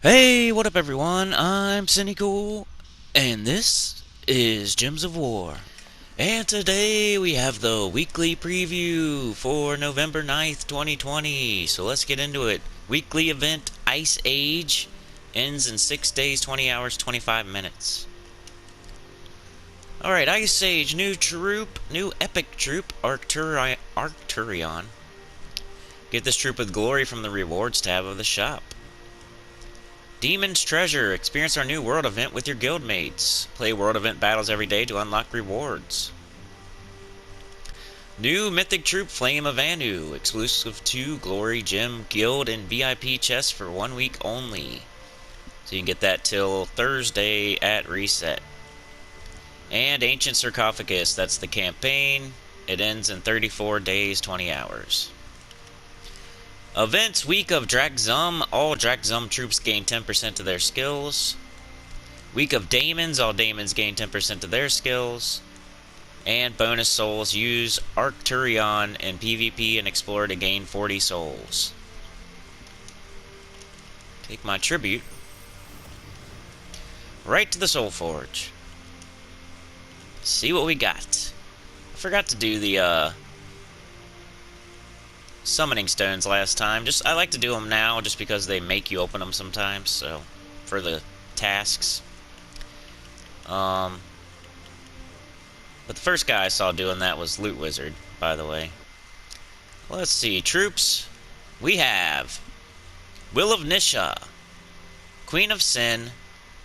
Hey, what up everyone? I'm Sinnycool, and this is Gems of War. And today we have the weekly preview for November 9th, 2020. So let's get into it. Weekly event Ice Age ends in 6 days, 20 hours, 25 minutes. Alright, Ice Age, new troop, new epic troop, Arcturion. Get this troop with glory from the rewards tab of the shop. Demon's Treasure. Experience our new world event with your guildmates. Play world event battles every day to unlock rewards. New Mythic Troop Flame of Anu. Exclusive to Glory, Gem, Guild, and VIP chests for 1 week only. So you can get that till Thursday at reset. And Ancient Sarcophagus. That's the campaign. It ends in 34 days, 20 hours. Events week of Drax Zom. All Drax Zom troops gain 10% of their skills. Week of Daemons. All Daemons gain 10% of their skills. And bonus souls. Use Arcturion in PvP and Explore to gain 40 souls. Take my tribute. Right to the SOULFORGE. See what we got. I forgot to do the summoning stones last time. I like to do them now just because they make you open them sometimes, so for the tasks. But the first guy I saw doing that was Lootwizard, by the way. Let's see, troops. We have Will of Nisha, Queen of Sin,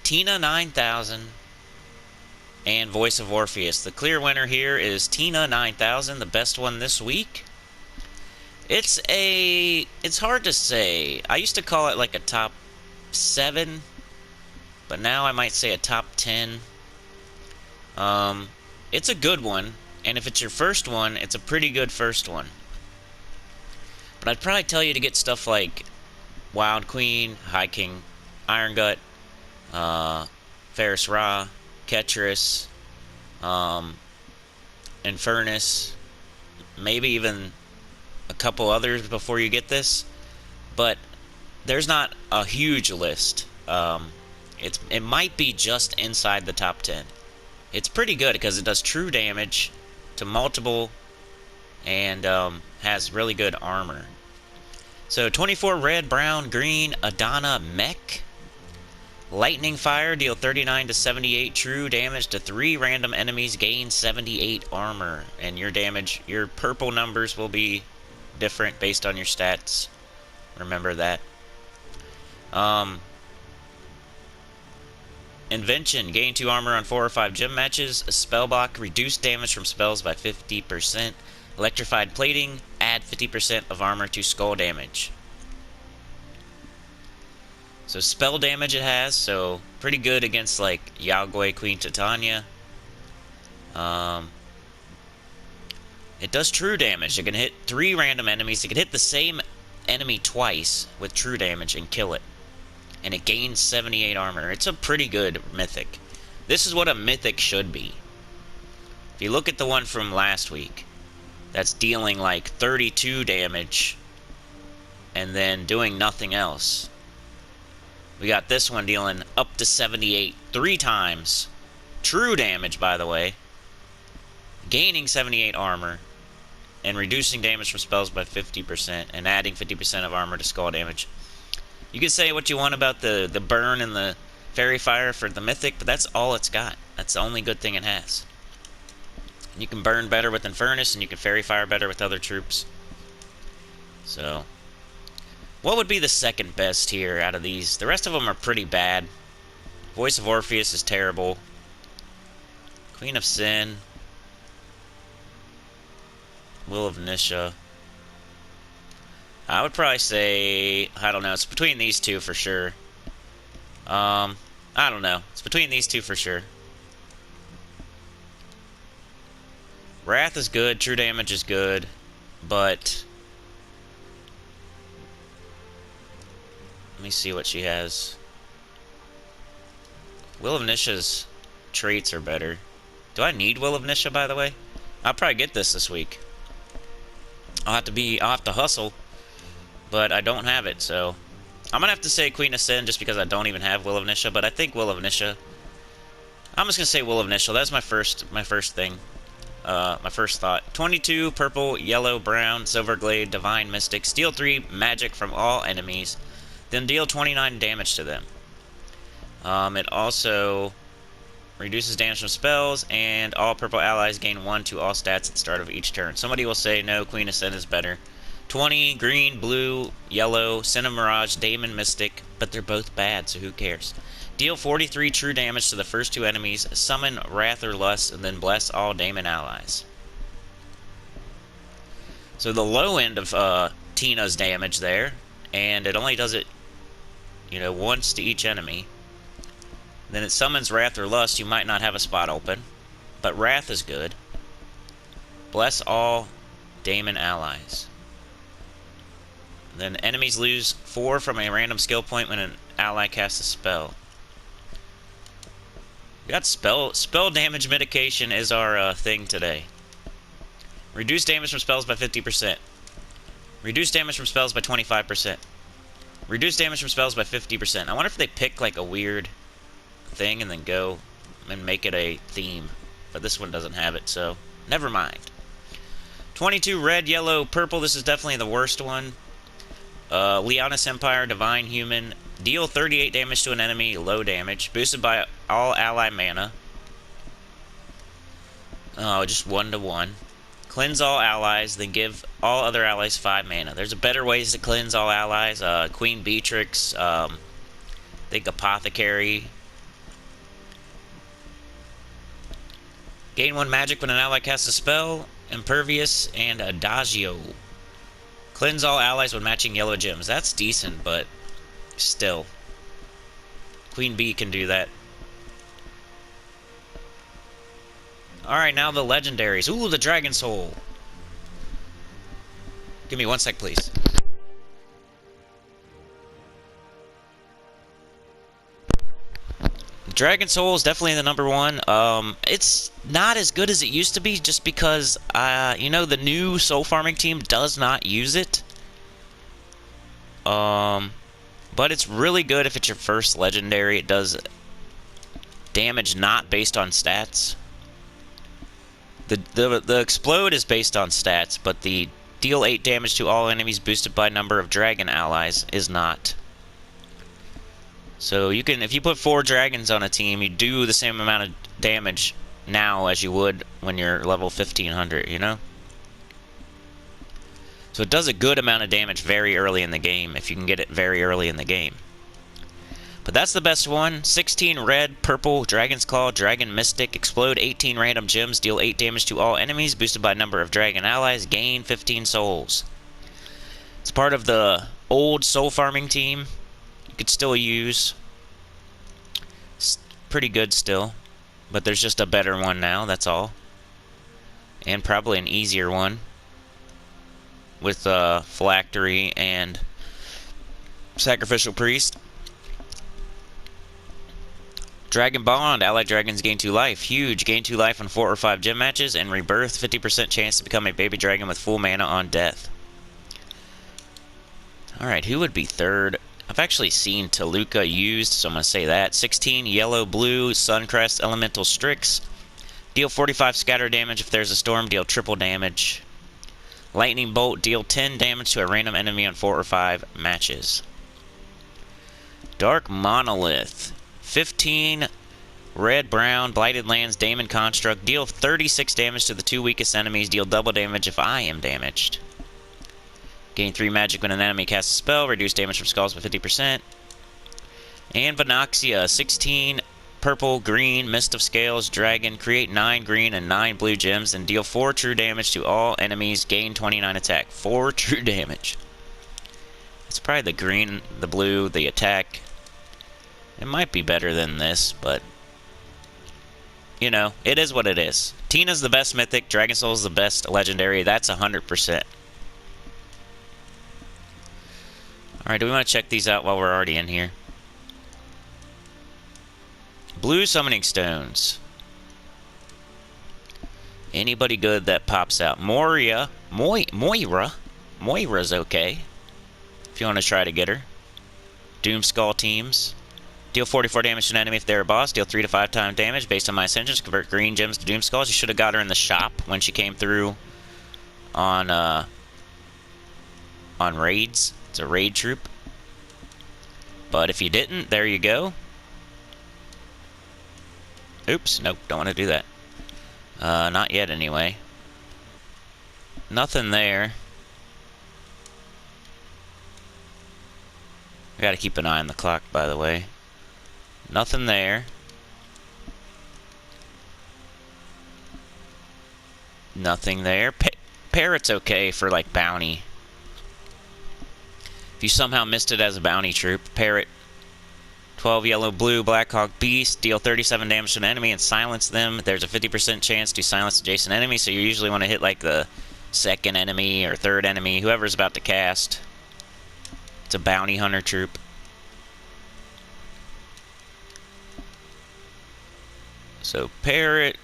Tina 9000, and Voice of Orpheus. The clear winner here is Tina 9000, the best one this week. It's hard to say. I used to call it like a top 7, but now I might say a top 10. It's a good one, and if it's your first one, it's a pretty good first one. But I'd probably tell you to get stuff like Wild Queen, High King, Iron Gut, Ferris Ra, Ketris, Infernus, maybe even a couple others before you get this, but there's not a huge list. It might be just inside the top 10. It's pretty good because it does true damage to multiple and has really good armor. So 24 red, brown, green, Adana mech. Lightning Fire, deal 39 to 78 true damage to 3 random enemies, gain 78 armor, and your purple numbers will be different based on your stats. Remember that. Invention, gain 2 armor on 4 or 5 gym matches. A spell block, reduce damage from spells by 50%. Electrified Plating, add 50% of armor to skull damage. So spell damage it has, so pretty good against like Yagwe, Queen Titania. It does true damage. It can hit 3 random enemies. It can hit the same enemy twice with true damage and kill it. And it gains 78 armor. It's a pretty good mythic. This is what a mythic should be. If you look at the one from last week, that's dealing like 32 damage and then doing nothing else. We got this one dealing up to 78 3 times. True damage, by the way. Gaining 78 armor. And reducing damage from spells by 50%. And adding 50% of armor to skull damage. You can say what you want about the burn and the fairy fire for the mythic, but that's all it's got. That's the only good thing it has. You can burn better with Infernus, and you can fairy fire better with other troops. So, what would be the second best here out of these? The rest of them are pretty bad. Voice of Orpheus is terrible. Queen of Sin. Will of Nisha. I would probably say, I don't know, it's between these two for sure. I don't know. It's between these two for sure. Wrath is good, true damage is good, but let me see what she has. Will of Nisha's traits are better. Do I need Will of Nisha, by the way? I'll probably get this week. I'll have to hustle, but I don't have it, so I'm gonna have to say Queen of Sin just because I don't even have Will of Nisha, but I think Will of Nisha. I'm just gonna say Will of Nisha. That's my first thing. My first thought. 22 purple, yellow, brown, silver glade, divine mystic, steal 3 magic from all enemies, then deal 29 damage to them. It also reduces damage from spells, and all purple allies gain 1 to all stats at the start of each turn. Somebody will say, no, Queen of Sin is better. 20, green, blue, yellow, Sinna Mirage, Daemon Mystic, but they're both bad, so who cares? Deal 43 true damage to the first 2 enemies, summon Wrath or Lust, and then bless all Daemon allies. So the low end of Tina's damage there, and it only does it, you know, once to each enemy. Then it summons Wrath or Lust. You might not have a spot open, but Wrath is good. Bless all Daemon allies. Then enemies lose 4 from a random skill point when an ally casts a spell. We got spell damage mitigation is our thing today. Reduce damage from spells by 50%. Reduce damage from spells by 25%. Reduce damage from spells by 50%. I wonder if they pick like a weird thing and then go and make it a theme, but this one doesn't have it, so never mind. 22 red, yellow, purple. This is definitely the worst one. Leonis Empire, divine human, deal 38 damage to an enemy, low damage, boosted by all ally mana. Oh, just 1 to 1. Cleanse all allies, then give all other allies 5 mana. There's better ways to cleanse all allies. Queen Beatrix, I think Apothecary. Gain 1 magic when an ally casts a spell. Impervious and Adagio. Cleanse all allies when matching yellow gems. That's decent, but still. Queen Bee can do that. Alright, now the legendaries. Ooh, the Dragon Soul. Give me 1 sec, please. Dragon Soul is definitely the number 1. It's not as good as it used to be just because, you know, the new soul farming team does not use it. But it's really good if it's your first legendary. It does damage not based on stats. The Explode is based on stats, but the deal 8 damage to all enemies boosted by number of dragon allies is not. So you can, if you put 4 dragons on a team, you do the same amount of damage now as you would when you're level 1500, you know? So it does a good amount of damage very early in the game, if you can get it very early in the game. But that's the best one. 16 red, purple, Dragon's Claw, Dragon Mystic, explode 18 random gems, deal 8 damage to all enemies, boosted by number of dragon allies, gain 15 souls. It's part of the old soul farming team. Could still use. It's pretty good still, but there's just a better one now, that's all, and probably an easier one with phylactery and sacrificial priest. Dragon Bond, allied dragons gain 2 life. Huge, gain 2 life on 4 or 5 gym matches, and rebirth, 50% chance to become a baby dragon with full mana on death. Alright, who would be third? I've actually seen Toluca used, so I'm going to say that. 16 yellow, blue, Suncrest, Elemental Strix. Deal 45 scatter damage. If there's a storm, deal triple damage. Lightning Bolt, deal 10 damage to a random enemy on 4 or 5 matches. Dark Monolith. 15 red, brown, Blighted Lands, Daemon Construct. Deal 36 damage to the 2 weakest enemies. Deal double damage if I am damaged. Gain 3 magic when an enemy casts a spell. Reduce damage from skulls by 50%. And Vanaxia, 16 purple, green, Mist of Scales, Dragon. Create 9 green and 9 blue gems and deal 4 true damage to all enemies. Gain 29 attack. 4 true damage. It's probably the green, the blue, the attack. It might be better than this, but you know, it is what it is. Tina's the best mythic. Dragon Soul's the best legendary. That's 100%. Alright, do we want to check these out while we're already in here? Blue Summoning Stones. Anybody good that pops out? Moira's okay. If you want to try to get her. Doom Skull teams. Deal 44 damage to an enemy if they're a boss. Deal 3 to 5 times damage based on my ascensions. Convert green gems to Doom Skulls. You should have got her in the shop when she came through on raids. It's a raid troop. But if you didn't, there you go. Oops, nope, don't want to do that. Not yet anyway. Nothing there. I gotta keep an eye on the clock, by the way. Nothing there. Nothing there. Parrot's okay for, like, bounty. If you somehow missed it as a bounty troop, Parrot. 12 yellow, blue, Black Hawk Beast. Deal 37 damage to an enemy and silence them. There's a 50% chance to silence adjacent enemies, so you usually want to hit, like, the second enemy or third enemy, whoever's about to cast. It's a bounty hunter troop. So, Parrot.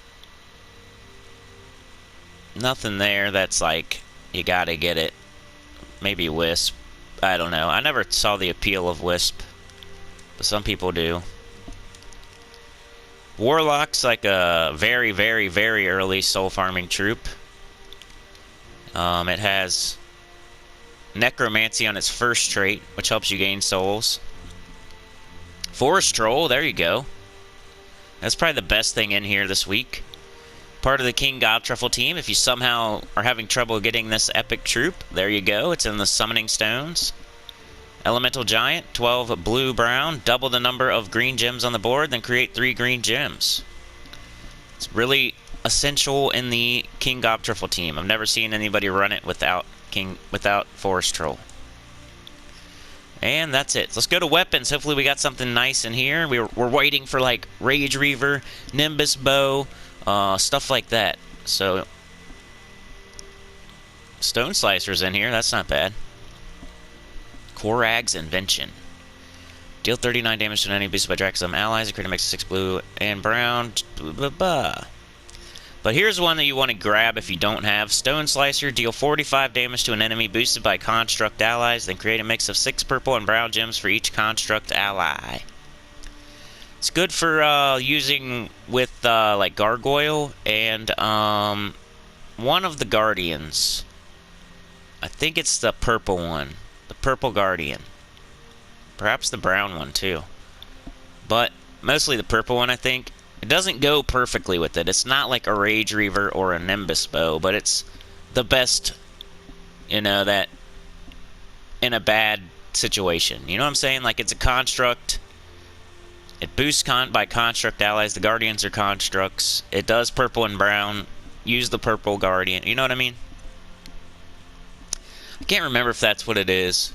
Nothing there that's like, you gotta get it. Maybe Wisp. I don't know. I never saw the appeal of Wisp. But some people do. Warlock's like a very, very, very early soul farming troop. It has Necromancy on its first trait, which helps you gain souls. Forest Troll, there you go. That's probably the best thing in here this week. Part of the King God Truffle team. If you somehow are having trouble getting this epic troop, there you go. It's in the Summoning Stones. Elemental Giant, 12 blue-brown. Double the number of green gems on the board, then create 3 green gems. It's really essential in the King God Truffle team. I've never seen anybody run it without Forest Troll. And that's it. Let's go to weapons. Hopefully we got something nice in here. We're waiting for, like, Rage Reaver, Nimbus Bow, stuff like that. So, Stone Slicer's in here. That's not bad. Korag's Invention. Deal 39 damage to an enemy boosted by Drax Zom allies. Create a mix of 6 blue and brown. But here's one that you want to grab if you don't have. Stone Slicer. Deal 45 damage to an enemy boosted by construct allies. Then create a mix of 6 purple and brown gems for each construct ally. It's good for using with like Gargoyle and one of the Guardians. I think it's the purple one. The purple Guardian. Perhaps the brown one too. But mostly the purple one, I think. It doesn't go perfectly with it. It's not like a Rage Reaver or a Nimbus Bow, but it's the best, you know, that in a bad situation. You know what I'm saying? Like, it's a construct. It boosts by construct allies. The Guardians are constructs. It does purple and brown. Use the purple Guardian. You know what I mean? I can't remember if that's what it is,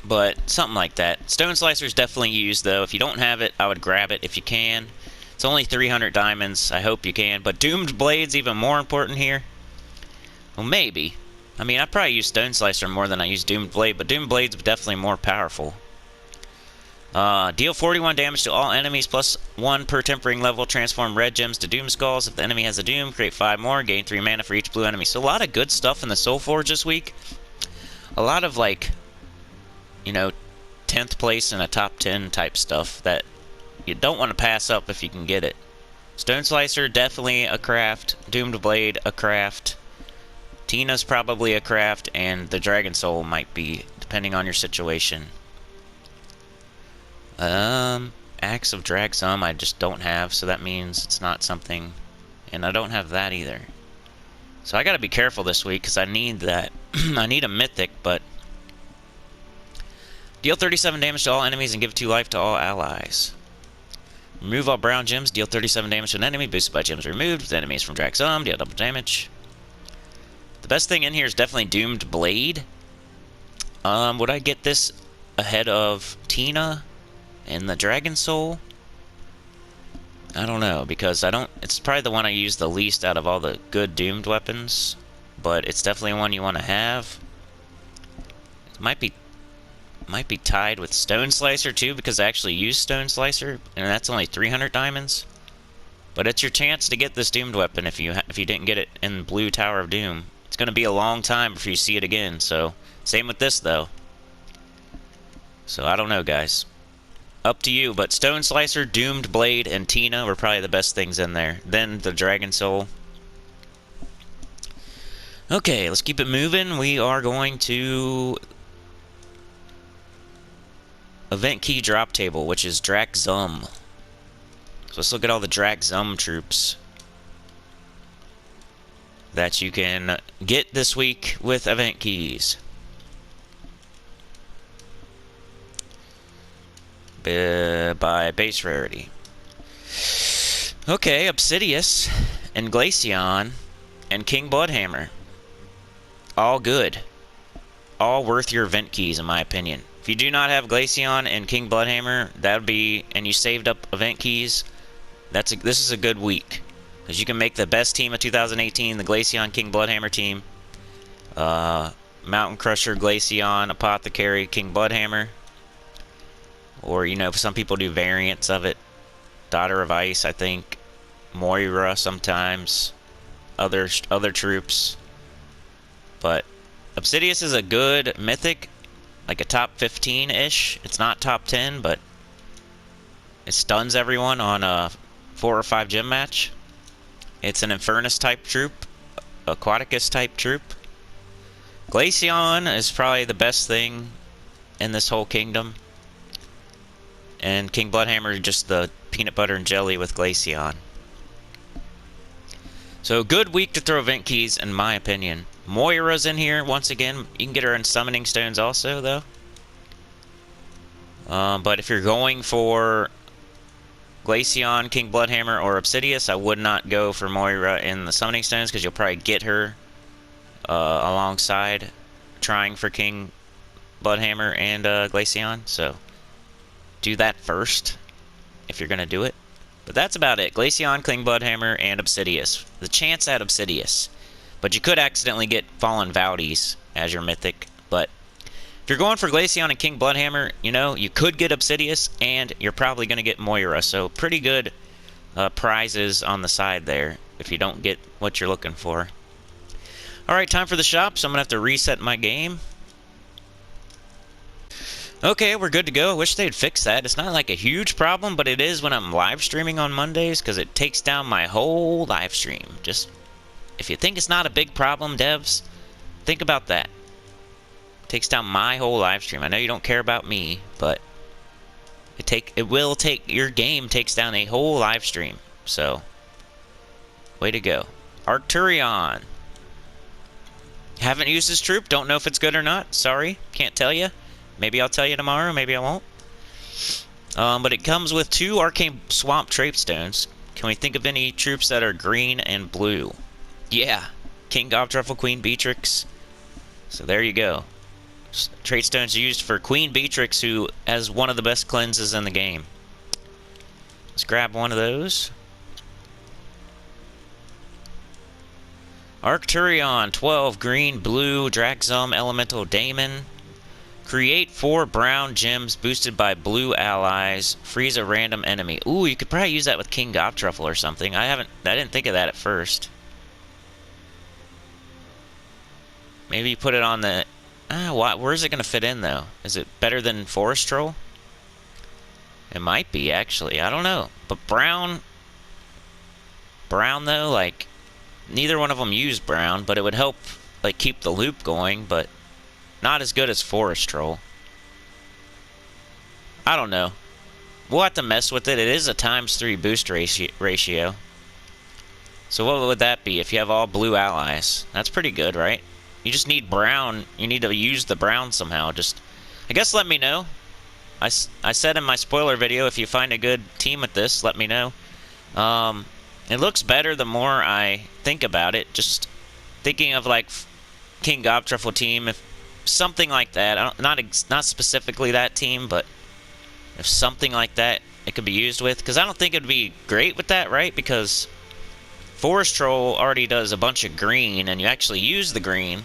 but something like that. Stone Slicer's definitely used, though. If you don't have it, I would grab it if you can. It's only 300 diamonds. I hope you can. But Doomed Blade's even more important here. Well, maybe. I mean, I probably use Stone Slicer more than I use Doomed Blade, but Doomed Blade's definitely more powerful. Deal 41 damage to all enemies, plus 1 per tempering level. Transform red gems to Doom Skulls. If the enemy has a Doom, create 5 more. Gain 3 mana for each blue enemy. So a lot of good stuff in the SOULFORGE this week. A lot of, like, you know, 10th place and a top 10 type stuff that you don't want to pass up if you can get it. Stone Slicer, definitely a craft. Doomed Blade, a craft. Tina's probably a craft, and the Dragon Soul might be, depending on your situation. Axe of Drax Zom I just don't have, so that means it's not something, and I don't have that either. So I gotta be careful this week, because I need that. I need a Mythic, but deal 37 damage to all enemies and give 2 life to all allies. Remove all brown gems, deal 37 damage to an enemy, boosted by gems removed. With enemies from Drax Zom, deal double damage. The best thing in here is definitely Doomed Blade. Would I get this ahead of Tina and the Dragon Soul? I don't know, because it's probably the one I use the least out of all the good Doomed weapons, but it's definitely one you want to have. It might be tied with Stone Slicer too, because I actually use Stone Slicer, and that's only 300 diamonds. But it's your chance to get this Doomed weapon if you didn't get it in Blue Tower of Doom. It's going to be a long time before you see it again, so same with this though. So I don't know, guys. Up to you, but Stone Slicer, Doomed Blade, and Tina were probably the best things in there. Then the Dragon Soul. Okay, let's keep it moving. We are going to Event Key Drop Table, which is Drax Zom. So let's look at all the Drax Zom troops that you can get this week with Event Keys. By base rarity. Okay, Obsidius and Glaceon and King Bloodhammer. All good. All worth your event keys, in my opinion. If you do not have Glaceon and King Bloodhammer, that would be, and you saved up event keys, this is a good week. Because you can make the best team of 2018, the Glaceon King Bloodhammer team. Mountain Crusher, Glaceon, Apothecary, King Bloodhammer. Or, you know, some people do variants of it. Daughter of Ice, I think. Moira sometimes. Other troops. But Obsidius is a good Mythic. Like a top 15-ish. It's not top 10, but it stuns everyone on a 4 or 5 gym match. It's an Infernus type troop. Aquaticus type troop. Glaceon is probably the best thing in this whole kingdom. And King Bloodhammer, just the peanut butter and jelly with Glaceon. So, good week to throw event keys, in my opinion. Moira's in here, once again. You can get her in Summoning Stones also, though. But if you're going for Glaceon, King Bloodhammer, or Obsidius, I would not go for Moira in the Summoning Stones, because you'll probably get her alongside trying for King Bloodhammer and Glaceon, so do that first, if you're going to do it. But that's about it. Glaceon, King Bloodhammer, and Obsidius. The chance at Obsidius. But you could accidentally get Fallen Valdis as your Mythic. But if you're going for Glaceon and King Bloodhammer, you know, you could get Obsidius, and you're probably going to get Moira. So pretty good prizes on the side there, if you don't get what you're looking for. Alright, time for the shop, so I'm going to have to reset my game. Okay, we're good to go. I wish they'd fix that. It's not like a huge problem, but it is when I'm live streaming on Mondays, because it takes down my whole live stream. Just, if you think it's not a big problem, devs, think about that. It takes down my whole live stream. I know you don't care about me, but your game takes down a whole live stream. So, way to go. Arcturion. Haven't used this troop. Don't know if it's good or not. Sorry, can't tell you. Maybe I'll tell you tomorrow, maybe I won't. But it comes with 2 Arcane Swamp Trait Stones. Can we think of any troops that are green and blue? Yeah, King Gobtruffle, Queen Beatrix. So there you go. Trait Stones used for Queen Beatrix, who has one of the best cleanses in the game. Let's grab one of those. Arcturion, 12, green, blue, Drax Zom, Elemental Daemon. Create 4 brown gems boosted by blue allies. Freeze a random enemy. Ooh, you could probably use that with King Gobtruffle or something. I didn't think of that at first. Maybe you put it on the... where's it going to fit in, though? Is it better than Forest Troll? It might be, actually. I don't know. But brown, though, like... Neither one of them use brown, but it would help, like, keep the loop going, but... Not as good as Forest Troll. I don't know. We'll have to mess with it. It is a ×3 boost ratio. So what would that be if you have all blue allies? That's pretty good, right? You just need brown. You need to use the brown somehow. I guess let me know. I said in my spoiler video, if you find a good team with this, let me know. It looks better the more I think about it. Just thinking of, like, King Gobtruffle team, if something like that. Not specifically that team, but if something like that it could be used with. Because I don't think it would be great with that, right? Because Forest Troll already does a bunch of green, and you actually use the green.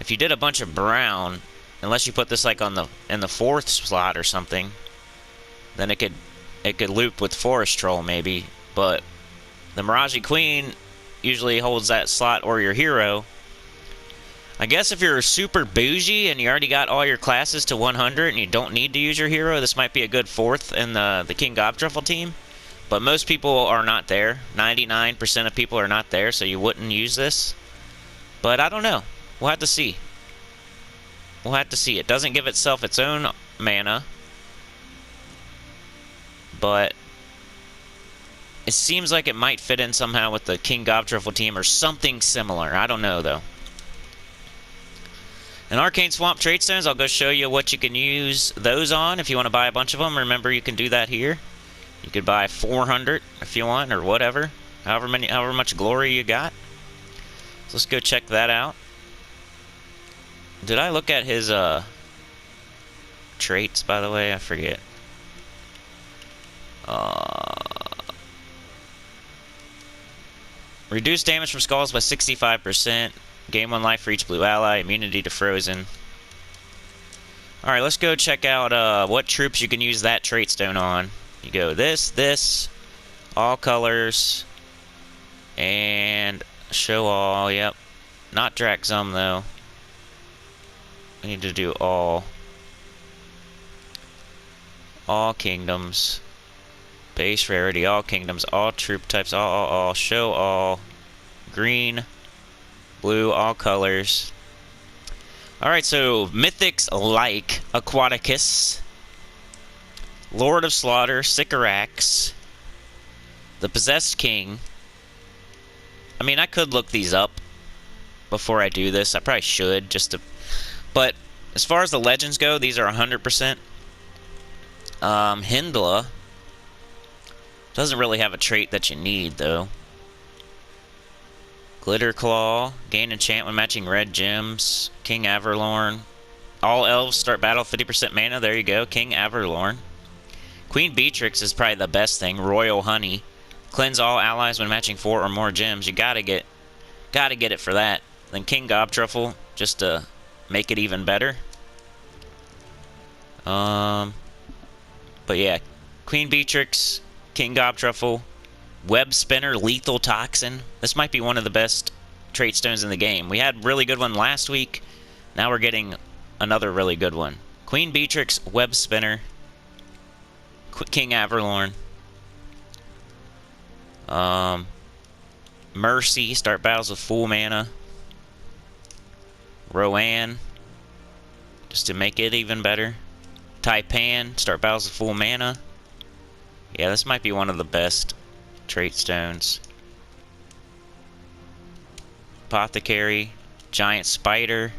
If you did a bunch of brown, unless you put this like in the 4th slot or something, then it could loop with Forest Troll maybe. But the Miraji Queen usually holds that slot, or your hero. I guess if you're super bougie and you already got all your classes to 100 and you don't need to use your hero, this might be a good fourth in the King Gobtruffle team. But most people are not there. 99% of people are not there, so you wouldn't use this. But I don't know. We'll have to see. We'll have to see. It doesn't give itself its own mana. But it seems like it might fit in somehow with the King Gobtruffle team or something similar. I don't know, though. And Arcane Swamp Trade Stones, I'll go show you what you can use those on if you want to buy a bunch of them. Remember, you can do that here. You could buy 400 if you want, or whatever. However much glory you got. So let's go check that out. Did I look at his traits, by the way? I forget. Reduce damage from skulls by 65%. Gain 1 life for each blue ally. Immunity to frozen. Alright, let's go check out what troops you can use that trait stone on. You go this, all colors, and show all, yep. Not Drax Zom, though. I need to do all kingdoms. Base rarity, all kingdoms, all troop types, all, show all. Green, blue, all colors. Alright, so Mythics like Aquaticus, Lord of Slaughter, Sycorax, the Possessed King. I mean, I could look these up before I do this. I probably should, just to... But as far as the legends go, these are 100%. Hindla doesn't really have a trait that you need, though. Glitter Claw, gain enchant when matching red gems. King Averlorn. All elves start battle 50% mana. There you go, King Averlorn. Queen Beatrix is probably the best thing. Royal Honey. Cleanse all allies when matching 4 or more gems. You gotta get it for that. Then King Gobtruffle, just to make it even better. But yeah, Queen Beatrix, King Gobtruffle, Web Spinner, Lethal Toxin. This might be one of the best trait stones in the game. We had a really good one last week. Now we're getting another really good one. Queen Beatrix, Web Spinner, King Averlorn. Mercy, start battles with full mana. Rowan, just to make it even better. Taipan, start battles with full mana. Yeah, this might be one of the best trait stones. Apothecary, Giant Spider.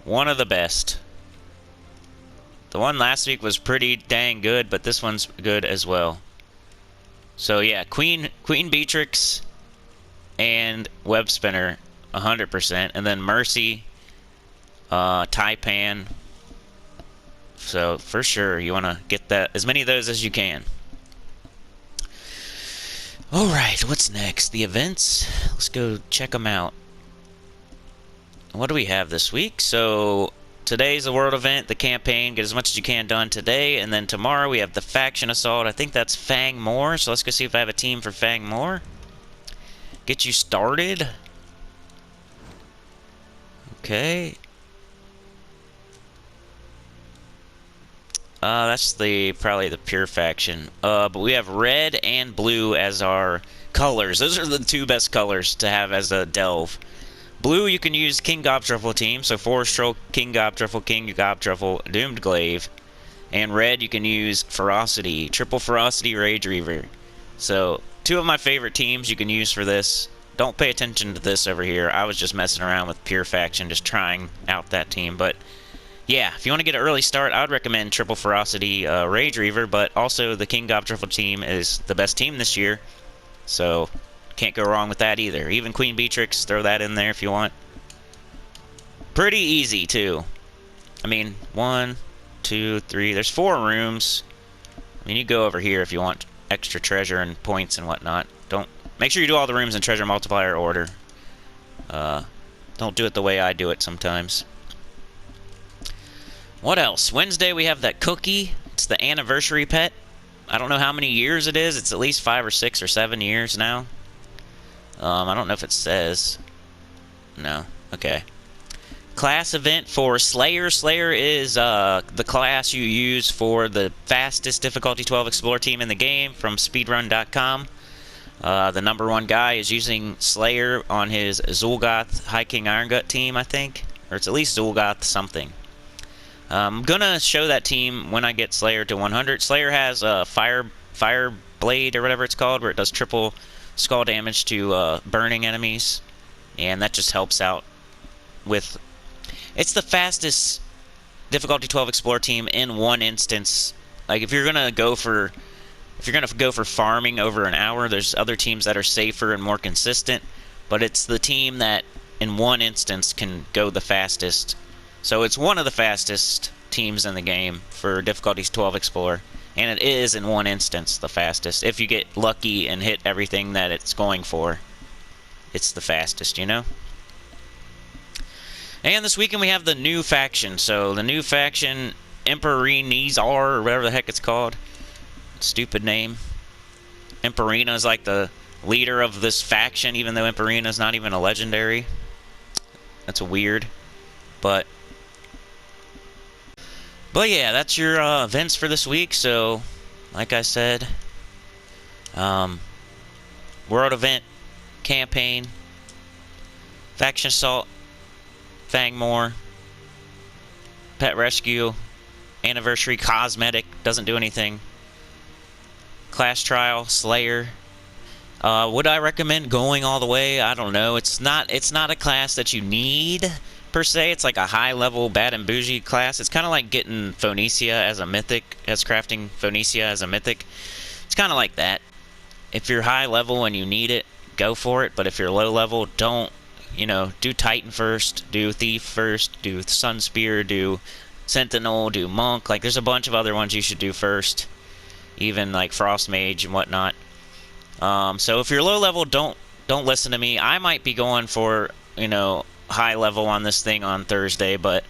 One of the best. The one last week was pretty dang good, but this one's good as well. So yeah, Queen Beatrix and Web Spinner 100%, and then Mercy, Taipan. So for sure, you want to get that as many of those as you can. All right, what's next? The events. Let's go check them out. What do we have this week? So today's the world event, the campaign. Get as much as you can done today, and then tomorrow we have the faction assault. I think that's Fang Moor. So let's go see if I have a team for Fang Moor. Get you started. Okay. That's probably the pure faction. But we have red and blue as our colors. Those are the two best colors to have as a delve. Blue, you can use King Gobtruffle team, so Forest Troll, King Gobtruffle, Doomed Glaive. And red, you can use Ferocity, Triple Ferocity, Rage Reaver. So, two of my favorite teams you can use for this. Don't pay attention to this over here. I was just messing around with pure faction, just trying out that team. But yeah, if you want to get an early start, I would recommend Triple Ferocity, Rage Reaver, but also the King Gobtruffle team is the best team this year. So, can't go wrong with that either. Even Queen Beatrix, throw that in there if you want. Pretty easy, too. I mean, 1, 2, 3. There's 4 rooms. I mean, you go over here if you want extra treasure and points and whatnot. Make sure you do all the rooms in treasure multiplier order. Don't do it the way I do it sometimes. What else? Wednesday we have that cookie. It's the anniversary pet. I don't know how many years it is. It's at least 5 or 6 or 7 years now. I don't know if it says. No. Okay. Class event for Slayer. Slayer is the class you use for the fastest difficulty 12 Explorer team in the game from speedrun.com. The #1 guy is using Slayer on his Zul'Goth High King Iron Gut team, I think. Or it's at least Zul'Goth something. I'm gonna show that team when I get Slayer to 100. Slayer has Fire Blade or whatever it's called, where it does triple skull damage to burning enemies. And that just helps out with... It's the fastest difficulty 12 Explorer team in one instance. Like, if you're gonna go for farming over an hour, there's other teams that are safer and more consistent, but it's the team that in one instance can go the fastest. So it's one of the fastest teams in the game for difficulties 12 Explorer, and it is in one instance the fastest. If you get lucky and hit everything that it's going for, it's the fastest, you know? And this weekend we have the new faction. So the new faction, Emperina, or whatever the heck it's called. Stupid name. Emperina is like the leader of this faction, even though Emperina is not even a legendary. That's weird. But yeah, that's your events for this week. So, like I said, world event, campaign, faction assault, Fangmore, pet rescue, anniversary cosmetic, doesn't do anything. Class trial, Slayer. Would I recommend going all the way? I don't know. It's not a class that you need per se. It's like a high level bad and bougie class. It's kind of like getting Phoenicia as a mythic, as crafting Phoenicia as a mythic. It's kind of like that. If you're high level and you need it, go for it. But if you're low level, don't. You know, do Titan first, do Thief first, do Sun Spear, do Sentinel, do Monk. Like, there's a bunch of other ones you should do first. Even, like, Frost Mage and whatnot. So if you're low level, don't listen to me. I might be going for, you know, high level on this thing on Thursday, but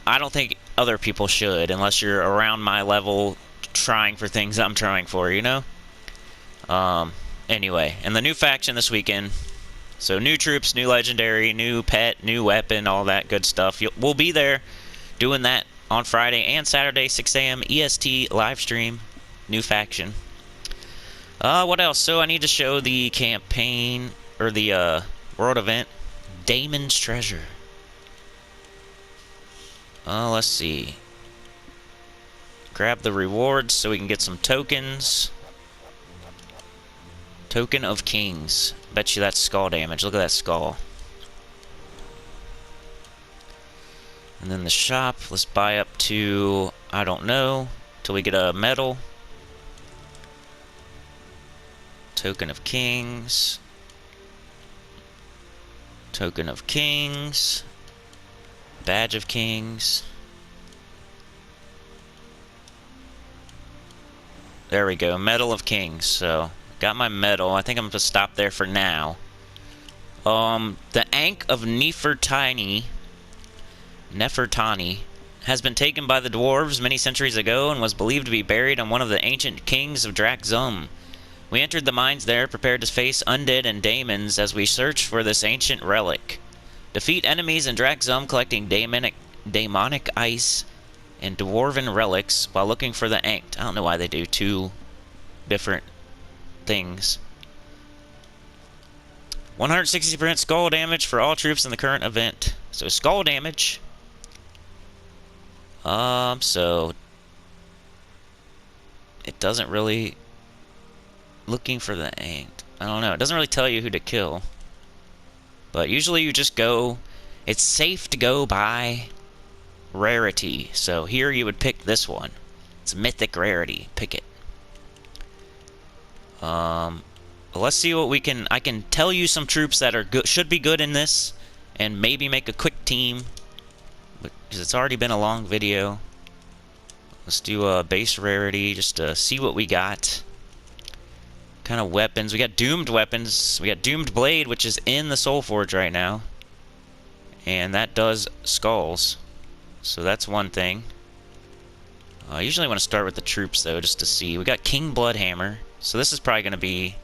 I don't think other people should, unless you're around my level trying for things I'm trying for, you know? Anyway, and the new faction this weekend... So new troops, new legendary, new pet, new weapon, all that good stuff. We'll be there doing that on Friday and Saturday, 6 a.m. EST live stream. New faction. What else? So I need to show the campaign, or the world event, Damon's Treasure. Let's see. Grab the rewards so we can get some tokens. Token of Kings. Bet you that's skull damage. Look at that skull. And then the shop. Let's buy up to, I don't know, till we get a medal. Token of Kings. Token of Kings. Badge of Kings. There we go. Medal of Kings. So... got my medal. I think I'm going to stop there for now. The Ankh of Nefertani has been taken by the dwarves many centuries ago and was believed to be buried on one of the ancient kings of Drax Zom. We entered the mines there, prepared to face undead and daemons as we searched for this ancient relic. Defeat enemies in Drax Zom collecting demonic ice and dwarven relics while looking for the Ankh. I don't know why they do two different things. 160% skull damage for all troops in the current event. So skull damage. So it doesn't really... looking for the Ankh. I don't know. It doesn't really tell you who to kill. But usually you just go... it's safe to go by rarity. So here you would pick this one. It's mythic rarity. Pick it. Let's see what we can... I can tell you some troops that are good, should be good in this, and maybe make a quick team, because it's already been a long video. Let's do a base rarity, just to see what we got. Kind of weapons. We got doomed weapons. We got doomed blade, which is in the SOULFORGE right now, and that does skulls. So that's one thing. I usually want to start with the troops, though, just to see. We got King Bloodhammer. So this is probably going to be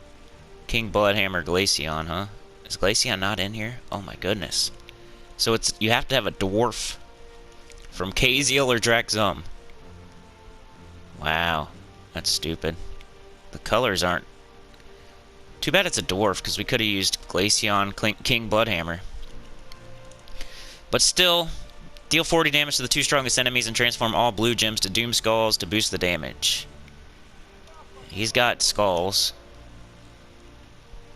King Bloodhammer Glaceon, huh? Is Glaceon not in here? Oh my goodness. So it's you have to have a dwarf from Kaziel or Drax Zom. Wow. That's stupid. The colors aren't... Too bad it's a dwarf, because we could have used Glaceon, King Bloodhammer. But still, deal 40 damage to the 2 strongest enemies and transform all blue gems to Doom Skulls to boost the damage. He's got skulls.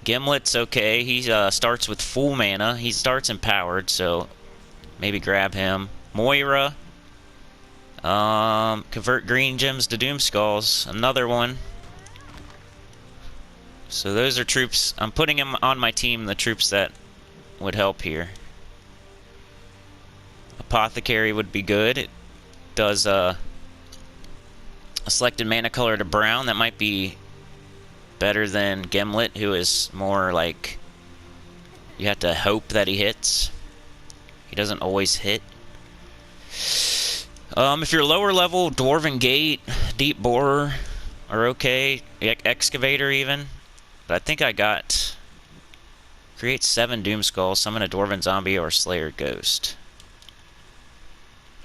Gimlet's okay. He starts with full mana. He starts empowered, so maybe grab him. Moira. Convert green gems to Doom Skulls. Another one. So those are troops. I'm putting him on my team, the troops that would help here. Apothecary would be good. It does a selected mana color to brown. That might be better than Gimlet, who is more like you have to hope that he hits. He doesn't always hit. If you're lower level, Dwarven Gate, Deep Borer are okay. Excavator even. But I think I got... Create 7 Doom Skulls, summon a Dwarven Zombie or Slayer Ghost.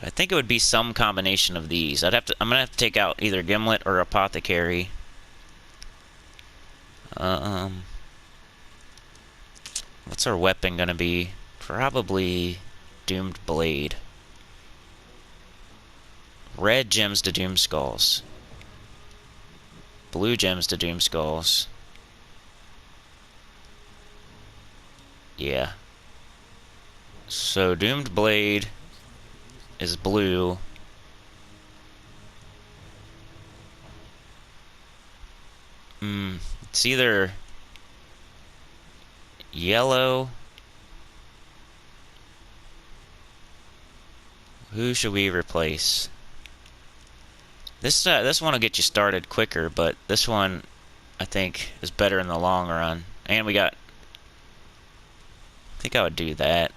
I think it would be some combination of these. I'm gonna have to take out either Gimlet or Apothecary. What's our weapon gonna be? Probably Doomed Blade. Red gems to Doom Skulls. Blue gems to Doom Skulls. Yeah. So Doomed Blade is blue. It's either yellow. Who should we replace? This one will get you started quicker, but this one I think is better in the long run. And we got... I think I would do that.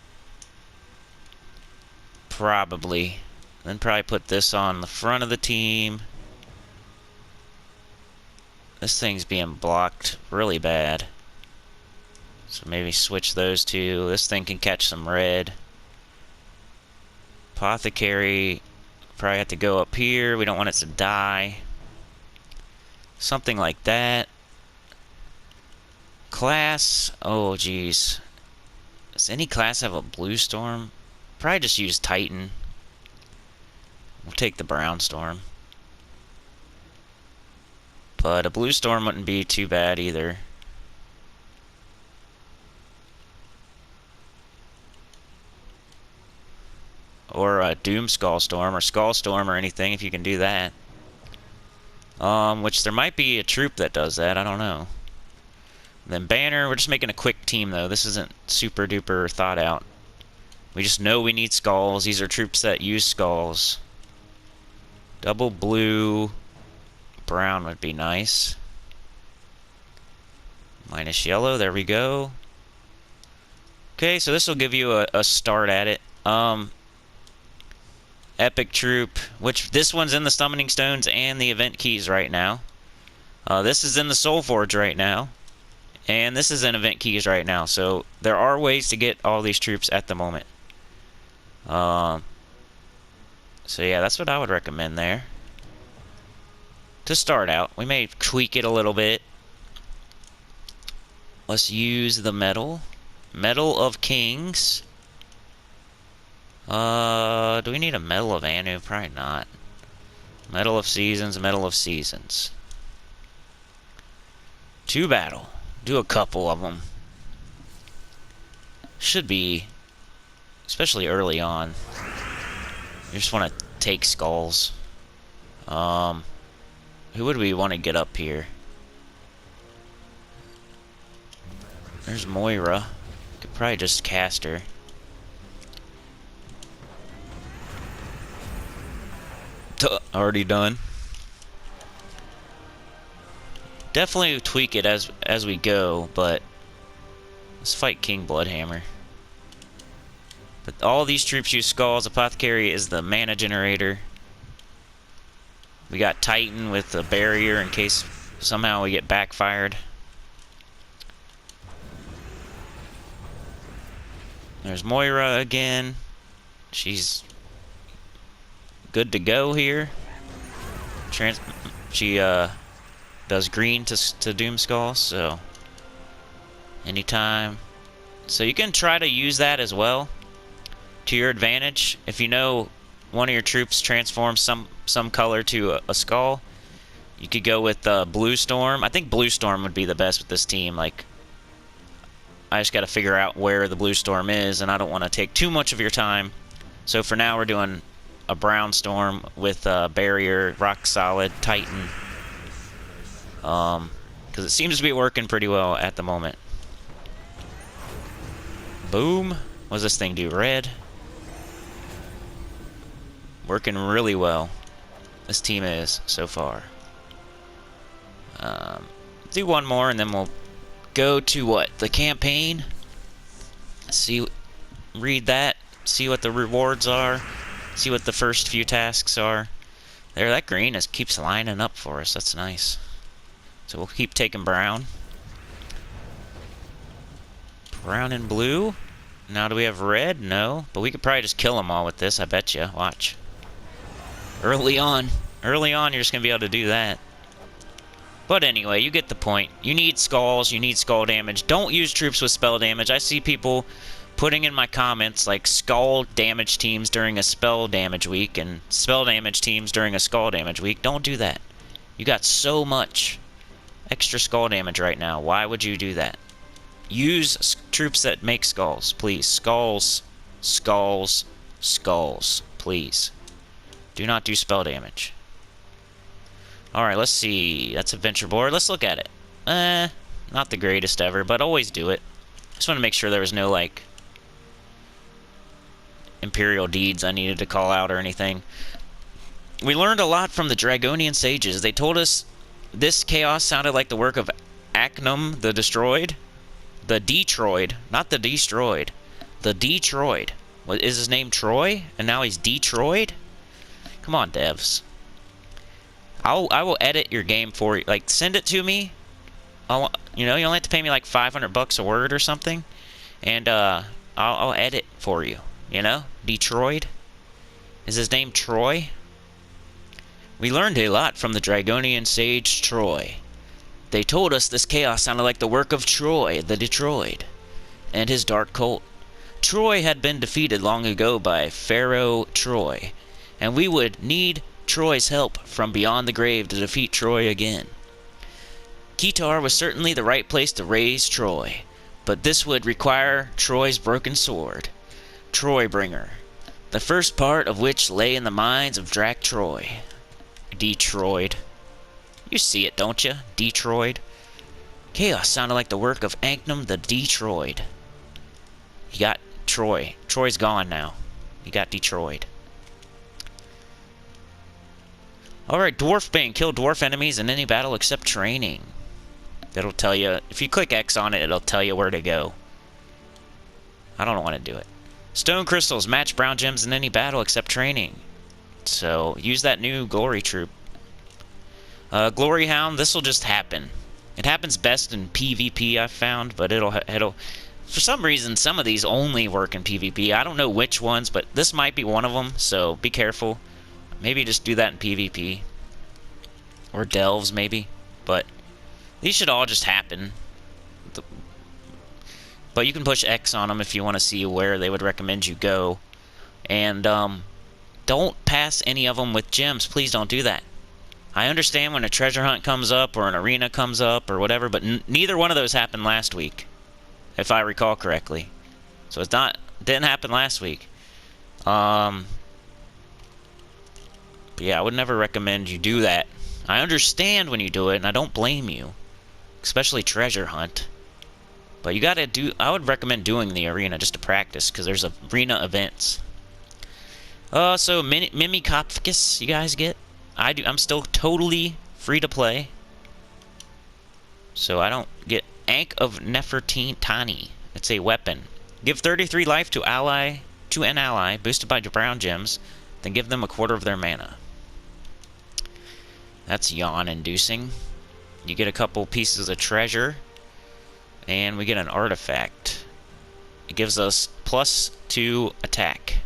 Probably. Then probably put this on the front of the team. This thing's being blocked really bad. So maybe switch those two. This thing can catch some red. Apothecary probably have to go up here. We don't want it to die. Something like that. Class. Oh, geez. Does any class have a blue storm? Probably just use Titan. We'll take the brown storm. But a blue storm wouldn't be too bad either. Or a Doom Skull Storm or Skull Storm or anything if you can do that. Which there might be a troop that does that, I don't know. Then Banner, we're just making a quick team though. This isn't super duper thought out. We just know we need skulls. These are troops that use skulls. Double blue. Brown would be nice. Minus yellow, there we go. Okay, so this will give you a start at it. Epic troop, which this one's in the summoning stones and the event keys right now. This is in the SOULFORGE right now. And this is in event keys right now. So there are ways to get all these troops at the moment. So yeah, that's what I would recommend there. To start out, we may tweak it a little bit. Let's use the metal. Medal of Kings. Do we need a Medal of Anu? Probably not. Medal of Seasons, Medal of Seasons. 2 battle. Do a couple of them. Should be, especially early on. You just want to take skulls. Who would we want to get up here? There's Moira. Could probably just cast her. Already done. Definitely tweak it as we go, but let's fight King Bloodhammer. But all these troops use skulls. Apothecary is the mana generator. We got Titan with the barrier in case somehow we get backfired. There's Moira again. She's good to go here. She does green to Doomskull, so anytime. So you can try to use that as well to your advantage. If you know one of your troops transforms some color to a skull, you could go with Blue Storm. I think Blue Storm would be the best with this team. Like, I just got to figure out where the Blue Storm is, and I don't want to take too much of your time. So for now, we're doing a Brown Storm with Barrier, Rock Solid, Titan. Because it seems to be working pretty well at the moment. Boom. What does this thing do? Red. Working really well. This team is so far. Do one more and then we'll go to what? The campaign. See, read that. See what the rewards are. See what the first few tasks are. There, that green keeps lining up for us. That's nice. So we'll keep taking brown. Brown and blue. Now do we have red? No. But we could probably just kill them all with this, I bet you. Watch. Early on, you're just going to be able to do that. But anyway, you get the point. You need skulls, you need skull damage. Don't use troops with spell damage. I see people putting in my comments like skull damage teams during a spell damage week and spell damage teams during a skull damage week. Don't do that. You got so much extra skull damage right now. Why would you do that? Use troops that make skulls, please. Skulls, skulls, skulls, please. Do not do spell damage. Alright, let's see. That's adventure board. Let's look at it. Not the greatest ever, but always do it. Just want to make sure there was no, like, Imperial deeds I needed to call out or anything. We learned a lot from the Dragonian sages. They told us this chaos sounded like the work of Acnum the Destroyed. The Detroid, not the Destroyed. The Detroid. What, is his name Troy? And now he's Detroid? Come on, devs. I will edit your game for you. Like, send it to me. You know, you only have to pay me like $500 a word or something, and I'll edit for you. You know, Detroit. Is his name Troy? We learned a lot from the Dragonian sage Troy. They told us this chaos sounded like the work of Troy, the Detroit, and his dark cult. Troy had been defeated long ago by Pharaoh Troy, and we would need Troy's help from beyond the grave to defeat Troy again. Kitar was certainly the right place to raise Troy, but this would require Troy's broken sword, Troybringer, the first part of which lay in the mines of Drax Troy. Detroit. You see it, don't you? Detroit. Chaos sounded like the work of Anknum the Detroit. You got Troy. Troy's gone now. You got Detroit. Alright, Dwarf Bane. Kill dwarf enemies in any battle except training. That'll tell you, if you click X on it, it'll tell you where to go. I don't want to do it. Stone Crystals. Match brown gems in any battle except training. So, use that new Glory Troop. Glory Hound, this will just happen. It happens best in PvP, I've found, but it'll... For some reason, some of these only work in PvP. I don't know which ones, but this might be one of them, so be careful. Maybe just do that in PvP. Or Delves, maybe. But these should all just happen. But you can push X on them if you want to see where they would recommend you go. And don't pass any of them with gems. Please don't do that. I understand when a treasure hunt comes up or an arena comes up or whatever, but neither one of those happened last week, if I recall correctly. So it didn't happen last week. But yeah, I would never recommend you do that. I understand when you do it, and I don't blame you, especially treasure hunt. But you gotta do. I would recommend doing the arena just to practice, because there's arena events. So Mimikopthicus, you guys get? I do. I'm still totally free to play, so I don't get Ankh of Nefertiti. It's a weapon. Give 33 life to an ally, boosted by brown gems, then give them a quarter of their mana. That's yawn-inducing. You get a couple pieces of treasure, and we get an artifact. It gives us +2 attack.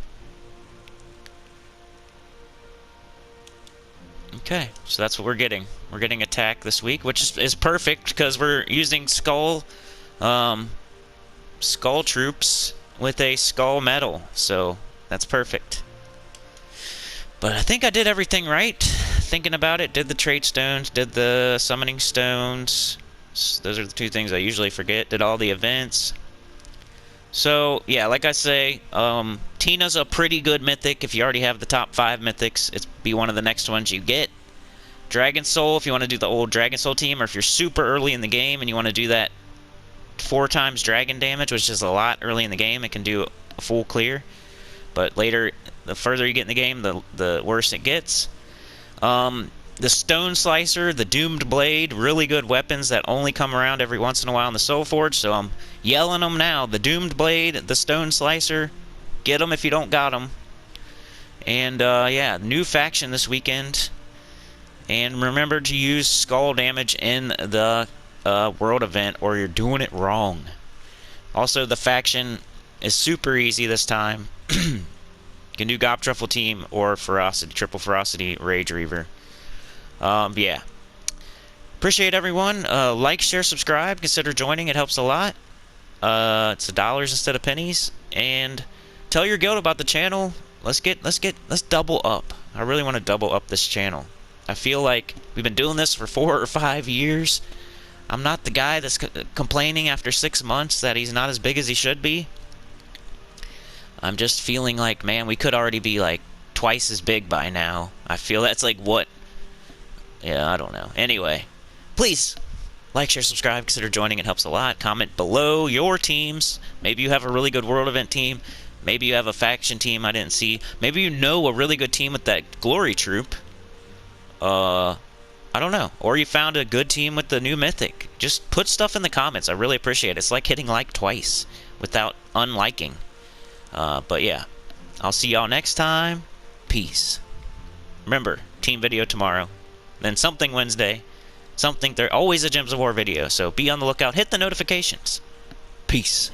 Okay, so that's what we're getting. We're getting attack this week, which is perfect because we're using skull troops with a skull medal, so that's perfect. But I think I did everything right. Thinking about it, did the trait stones, did the summoning stones. Those are the 2 things I usually forget. Did all the events. So, yeah, like I say, Tina's a pretty good mythic. If you already have the top 5 mythics, it's be one of the next ones you get. Dragon Soul, if you want to do the old Dragon Soul team, or if you're super early in the game and you want to do that 4 times dragon damage, which is a lot early in the game, it can do a full clear. But later, the further you get in the game, the worse it gets. The Stone Slicer, the Doomed Blade, really good weapons that only come around every once in a while in the SOULFORGE, so I'm yelling them now. The Doomed Blade, the Stone Slicer, get them if you don't got them. And, yeah, new faction this weekend. And remember to use skull damage in the world event, or you're doing it wrong. Also, the faction is super easy this time. You can do Gobtruffle team or Ferocity, Triple Ferocity Rage Reaver. Yeah. Appreciate everyone. Like, share, subscribe. Consider joining. It helps a lot. It's dollars instead of pennies. And tell your guild about the channel. Let's double up. I really want to double up this channel. I feel like we've been doing this for 4 or 5 years. I'm not the guy that's complaining after 6 months that he's not as big as he should be. I'm just feeling like, man, we could already be like twice as big by now. I feel that's like what... Yeah, I don't know. Anyway, please like, share, subscribe. Consider joining. It helps a lot. Comment below your teams. Maybe you have a really good world event team. Maybe you have a faction team I didn't see. Maybe you know a really good team with that glory troop. I don't know. Or you found a good team with the new mythic. Just put stuff in the comments. I really appreciate it. It's like hitting like twice without unliking. But yeah, I'll see y'all next time. Peace. Remember, team video tomorrow. Then something Wednesday. Something, there always a Gems of War video. So be on the lookout. Hit the notifications. Peace.